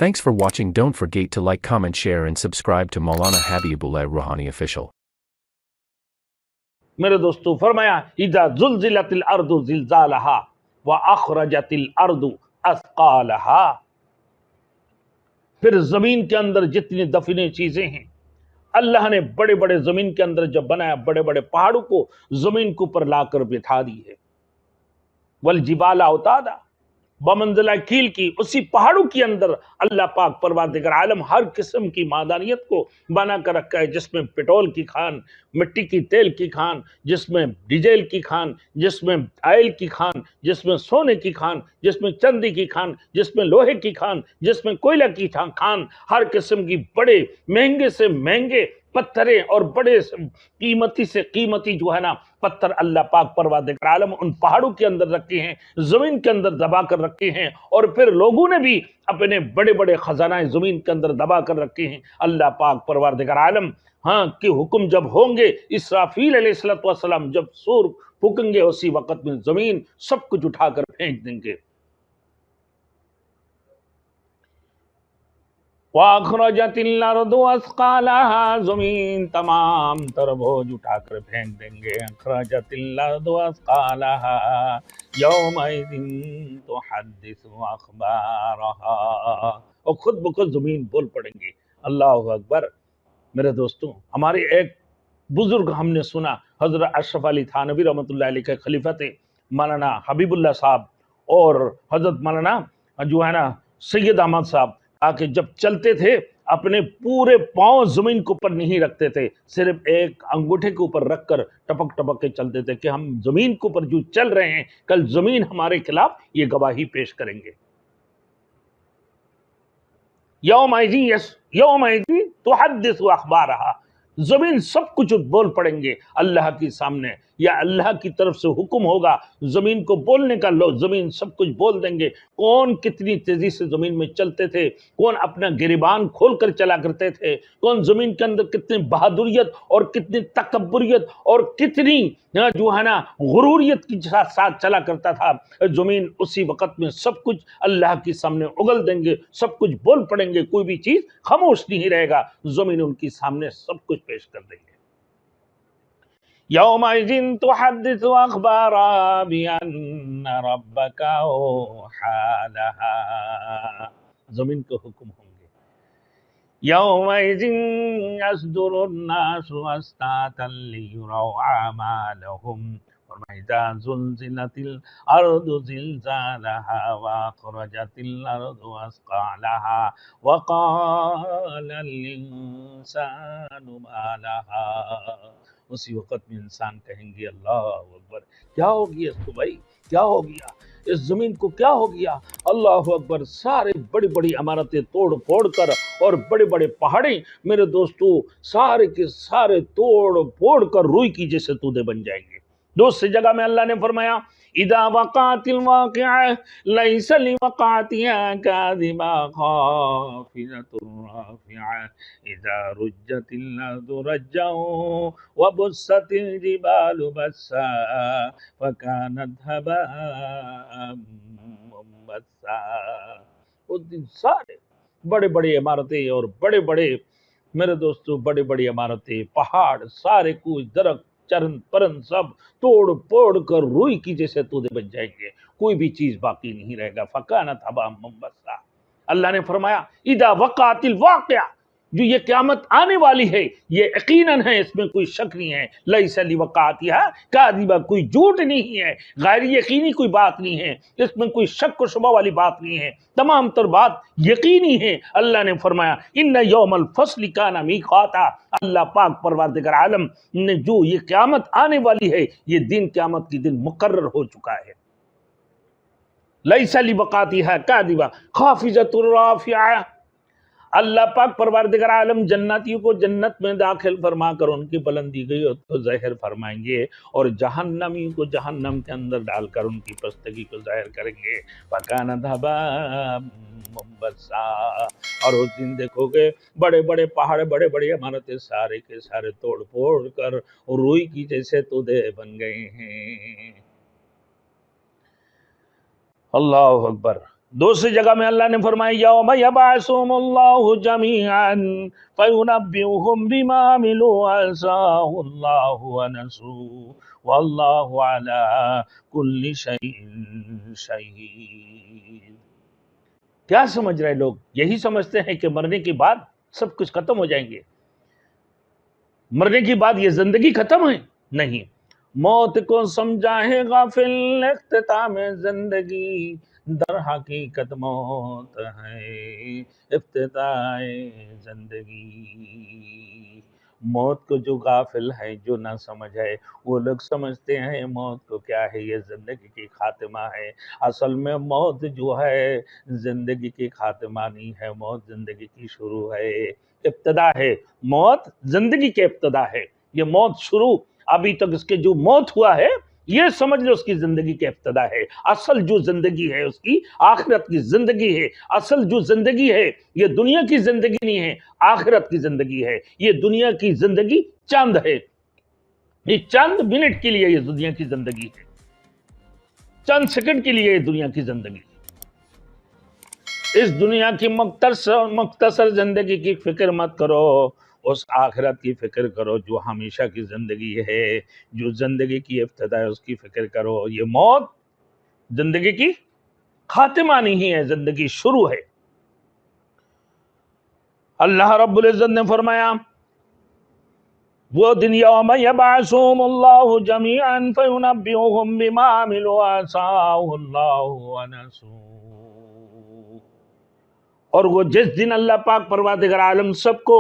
Thanks for watching. Don't forget to like, comment, share and subscribe to Maulana Habibullah Rouhani Official. میرے دوستو فرمایا اذا زلزلت الارض زلزالہا واخرجت الارض اثقالہا، پھر زمین کے اندر جتنی دفنی چیزیں ہیں اللہ نے بڑے بڑے زمین کے اندر جب بنایا، بڑے بڑے پہاڑوں کو زمین کے اوپر لا کر بٹھا دی ہے، والجبال اوتادا، بمنزلہ کیل کی، اسی پہاڑوں کے اندر اللہ پاک پروردگار عالم ہر قسم کی معدنیت کو بنا کر رکھا ہے، جس میں پٹرول کی کھان، مٹی کی تیل کی کھان، جس میں ڈیزل کی کھان، جس میں آئل کی کھان، جس میں سونے کی کھان، جس میں چاندی کی کھان، جس میں لوہے کی کھان، جس میں کوئلہ کی کھان، ہر قسم کی بڑے مہنگے سے مہنگے پتھریں اور بڑے قیمتی سے قیمتی جو ہے نا پتھر اللہ پاک پروردگار عالم ان پہاڑوں کے اندر رکھے ہیں، زمین کے اندر دبا کر رکھے ہیں، اور پھر لوگوں نے بھی اپنے بڑے بڑے خزانہ زمین کے اندر دبا کر رکھے ہیں۔ اللہ پاک پروردگار عالم کہ حکم جب ہوں گے، اسرافیل علیہ السلام جب سور پھونکیں گے، اسی وقت میں زمین سب کچھ اٹھا کر پھینک دیں گے۔ وَأَخْرَجَتِ الْأَرْضُ أَثْقَالَهَا، زمین تمام تر بوجھ اٹھا کر پھینک دیں گے۔ أَخْرَجَتِ الْأَرْضُ أَثْقَالَهَا يَوْمَئِذٍ تُحَدِّثُ أَخْبَارَهَا، اور خود بخود زمین بول پڑیں گے۔ اللہ اکبر۔ میرے دوستوں، ہمارے ایک بزرگ ہم نے سنا، حضرت اشرف علی تھانوی رحمۃ اللہ علیہ کے خلیفہ تھے، مولانا حبیب اللہ صاحب، اور حضرت مولانا جو ہے نا سید احمد صاحب، کہ جب چلتے تھے اپنے پورے پاؤں زمین کے اوپر نہیں رکھتے تھے، صرف ایک انگوٹھے کے اوپر رکھ کر ٹپک ٹپک کے چلتے تھے کہ ہم زمین کے اوپر جو چل رہے ہیں، کل زمین ہمارے خلاف یہ گواہی پیش کریں گے۔ یومئذ تحدث اخبارہا، زمین سب کچھ بول پڑیں گے اللہ کی سامنے، یا اللہ کی طرف سے حکم ہوگا زمین کو بولنے کا، لو زمین سب کچھ بول دیں گے۔ کون کتنی تیزی سے زمین میں چلتے تھے، کون اپنا گریبان کھول کر چلا کرتے تھے، کون زمین کے اندر کتنی بہادریت اور کتنی تکبریت اور کتنی جو ہے نا غروریت کے ساتھ چلا کرتا تھا، زمین اسی وقت میں سب کچھ اللہ کے سامنے اگل دیں گے، سب کچھ بول پڑیں گے، کوئی بھی چیز خاموش نہیں رہے گا، زمین ان کی سامنے سب کچھ پیش کر دیں گے۔ یومئذ تحدث اخبارا بان ربک اوحی لہا، زمین کے حکم ہوں گے۔ یومئذ یصدر الناس اشتاتا لیروا اعمالهم، وَإِذَا زُلْزِلَتِ الْأَرْضُ زِلْزَالَهَا وَأَخْرَجَتِ الْأَرْضُ أَثْقَالَهَا وَقَالَ الْإِنسَانُ مَا لَهَا، اسی وقت میں انسان کہیں گے اللہ اکبر، کیا ہو گیا اس کو بھائی، کیا ہو گیا اس زمین کو، کیا ہو گیا؟ اللہ اکبر۔ سارے بڑی بڑی عمارتیں توڑ پھوڑ کر اور بڑے بڑے پہاڑیں میرے دوستو سارے کے سارے توڑ پھوڑ کر روئی کی جیسے تودے بن جائیں گے۔ دوسری جگہ میں اللہ نے فرمایا اذا وقعت الواقعہ لیس لوقعتها كاذبہ خافضۃ رافعہ اذا رجت الارض رجا وبست الجبال بسا فكانت هباء منبثا۔ اس دن سارے بڑے بڑے عمارتیں اور بڑے بڑے میرے دوستو بڑے بڑی عمارتیں، پہاڑ، سارے کچھ درخت چرن پرن سب توڑ پھوڑ کر روئی کی جیسے تودے بن جائیں گے، کوئی بھی چیز باقی نہیں رہے گا۔ فَكَانَتْ هَبَاءً مُنبَثًّا۔ اللہ نے فرمایا اذا وقعت الواقعہ، جو یہ قیامت آنے والی ہے یہ یقیناً ہے، اس میں کوئی شک نہیں ہے۔ لیس لوقعتها کاذبہ، کوئی جھوٹ نہیں ہے، غیر یقینی کوئی بات نہیں ہے، اس میں کوئی شک و شبہ والی بات نہیں ہے، تمام تر بات یقینی ہے۔ اللہ نے فرمایا ان یوم الفصل کان میقاتا، اللہ پاک پروردگار عالم نے جو یہ قیامت آنے والی ہے یہ دن قیامت کی دن مقرر ہو چکا ہے۔ لیس لوقعتها کاذبہ خافضۃ رافعہ، اللہ پاک پروردگار عالم جناتیوں کو جنت میں داخل فرما کر ان کی بلندی گئی کو ظاہر فرمائیں گے، اور جہنمیوں کو جہنم کے اندر ڈال کر ان کی پستگی کو ظاہر کریں گے۔ فَكَانَتْ هَبَاءً مُنبَثًّا، اور اس دن دیکھو گے بڑے بڑے پہاڑ، بڑے بڑے عمارتیں سارے کے سارے توڑ پھوڑ کر روئی کی جیسے تودے بن گئے ہیں۔ اللہ اکبر۔ دوسری جگہ میں اللہ نے فرمایا یوم یبعثہم اللہ جمیعا فینبئہم بما عملوا احصاہ اللہ ونسوہ واللہ علی کل شیء شہید۔ کیا سمجھ رہے لوگ؟ یہی سمجھتے ہیں کہ مرنے کے بعد سب کچھ ختم ہو جائیں گے، مرنے کے بعد یہ زندگی ختم ہے؟ نہیں، موت کو سمجھا ہے غافل اختتام زندگی، در حقیقت موت ہے افتتاح زندگی۔ موت کو جو غافل ہے، جو نہ سمجھ ہے، وہ لوگ سمجھتے ہیں موت کو کیا ہے، یہ زندگی کی خاتمہ ہے۔ اصل میں موت جو ہے زندگی کی خاتمہ نہیں ہے، موت زندگی کی شروع ہے، ابتدا ہے۔ موت زندگی کے ابتدا ہے، یہ موت شروع، ابھی تک اس کے جو موت ہوا ہے یہ سمجھ لو اس کی زندگی کے ابتدا ہے۔ اصل جو زندگی ہے اس کی آخرت کی زندگی ہے۔ اصل جو زندگی ہے یہ دنیا کی زندگی نہیں ہے، آخرت کی زندگی ہے۔ یہ دنیا کی زندگی چند ہے، یہ چند منٹ کے لیے یہ دنیا کی زندگی ہے، چند سیکنڈ کے لیے یہ دنیا کی زندگی ہے۔ اس دنیا کی مختصر زندگی کی فکر مت کرو، اس آخرت کی فکر کرو جو ہمیشہ کی زندگی ہے، جو زندگی کی ابتدا ہے اس کی فکر کرو۔ یہ موت زندگی کی خاتمہ نہیں ہے، زندگی شروع ہے۔ اللہ رب العزت نے فرمایا وہ دن یوم یبعثہم اللہ جمیعا فینبئہم بما عملوا احصاہ اللہ ونسوہ، اور وہ جس دن اللہ پاک پروردگار عالم سب کو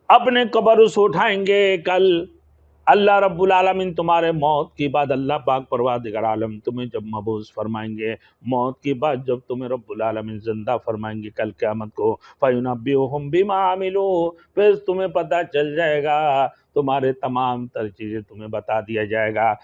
اپنے قبر سے اٹھائیں گے، کل اللہ رب العالمین تمہارے موت کی بعد، اللہ پاک پروردگار عالم تمہیں جب مبعوث فرمائیں گے، موت کی بعد جب تمہیں رب العالمین زندہ فرمائیں گے کل قیامت کو، فَيُنَبِّئُهُم بِمَا عَمِلُوا، پھر تمہیں پتہ چل جائے گا، تمہارے تمام تر چیزیں تمہیں بتا دیا جائے گا،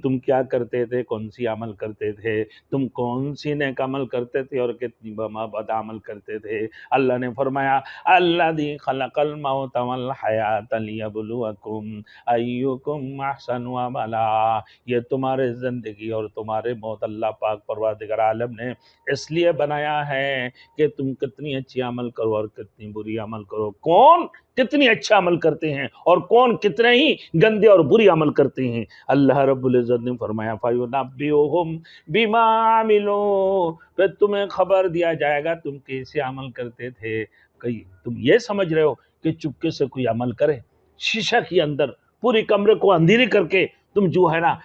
تم کیا کرتے تھے، کون سی عمل کرتے تھے، تم کون سی نیک عمل کرتے تھے اور کتنی بد عمل کرتے تھے۔ اللہ نے فرمایا الذی خلق الموت والحیات لیبلوکم ایکم احسن عملا، یہ تمہارے زندگی اور تمہارے موت اللہ پاک پروردگار عالم نے اس لیے بنایا ہے کہ تم کتنی اچھی عمل کرو اور کتنی بری عمل کرو، کون کتنی اچھا عمل کرتے ہیں اور کون کتنے ہی گندے اور بری عمل کرتے ہیں۔ اللہ رب العزت نے فرمایا فَيُنَبِّئُهُم بِمَا عَمِلُوا، پھر تمہیں خبر دیا جائے گا تم کیسے عمل کرتے تھے۔ تم یہ سمجھ رہے ہو کہ چپکے سے کوئی عمل کرے، شیشہ کے اندر پوری کمرے کو اندھیری کر کے تم جو ہے نا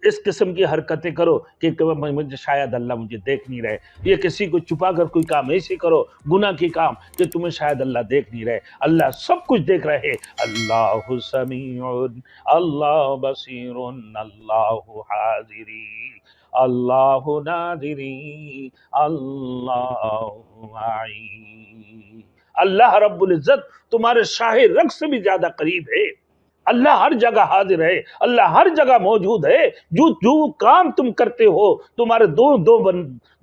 اس قسم کی حرکتیں کرو کہ مجھے شاید اللہ مجھے دیکھ نہیں رہے، یہ کسی کو چھپا کر کوئی کام ایسے کرو، گناہ کی کام کہ تمہیں شاید اللہ دیکھ نہیں رہے، اللہ سب کچھ دیکھ رہے۔ اللہ سمیع، اللہ بصیر، اللہ حاضری، اللہ ناظری، اللہ معی۔ اللہ رب العزت تمہارے شاہ رگ سے بھی زیادہ قریب ہے، اللہ ہر جگہ حاضر ہے، اللہ ہر جگہ موجود ہے۔ جو کام تم کرتے ہو، تمہارے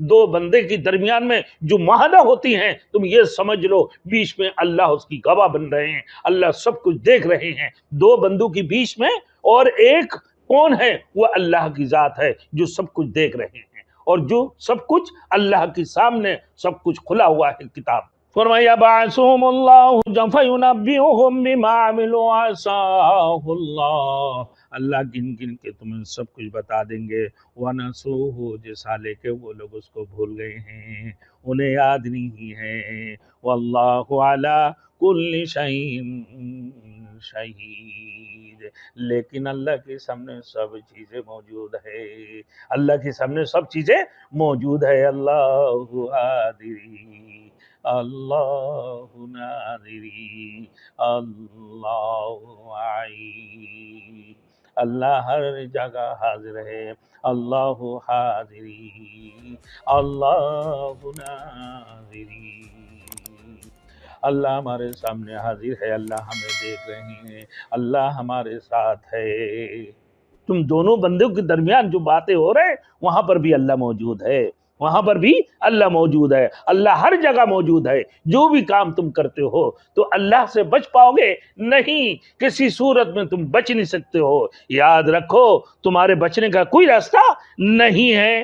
دو بندے کی درمیان میں جو معاہدہ ہوتی ہیں، تم یہ سمجھ لو بیچ میں اللہ اس کی گواہ بن رہے ہیں، اللہ سب کچھ دیکھ رہے ہیں۔ دو بندوں کی بیچ میں اور ایک کون ہے؟ وہ اللہ کی ذات ہے جو سب کچھ دیکھ رہے ہیں، اور جو سب کچھ اللہ کے سامنے سب کچھ کھلا ہوا ہے کتاب۔ فرمایا بعثہم اللہ فینبئہم بما عملوا احصاہ اللہ، اللہ گن گن کے تمہیں سب کچھ بتا دیں گے۔ ونسوہ، جس حالے کے وہ لوگ اس کو بھول گئے ہیں، انہیں یاد نہیں ہے۔ واللہ علی کل شیء شہید، لیکن اللہ کے سامنے سب چیزیں موجود ہے، اللہ کے سامنے سب چیزیں موجود ہے۔ اللہ حاضری، اللہ ناظری، اللہ معی، اللہ ہر جگہ حاضر ہے، اللہ حاضری، اللہ ناظری۔ اللہ ہمارے سامنے حاضر ہے، اللہ ہمیں دیکھ رہے ہیں، اللہ ہمارے ساتھ ہے۔ تم دونوں بندوں کے درمیان جو باتیں ہو رہے ہیں وہاں پر بھی اللہ موجود ہے، وہاں پر بھی اللہ موجود ہے، اللہ ہر جگہ موجود ہے۔ جو بھی کام تم کرتے ہو تو اللہ سے بچ پاؤ گے نہیں، کسی صورت میں تم بچ نہیں سکتے ہو۔ یاد رکھو تمہارے بچنے کا کوئی راستہ نہیں ہے۔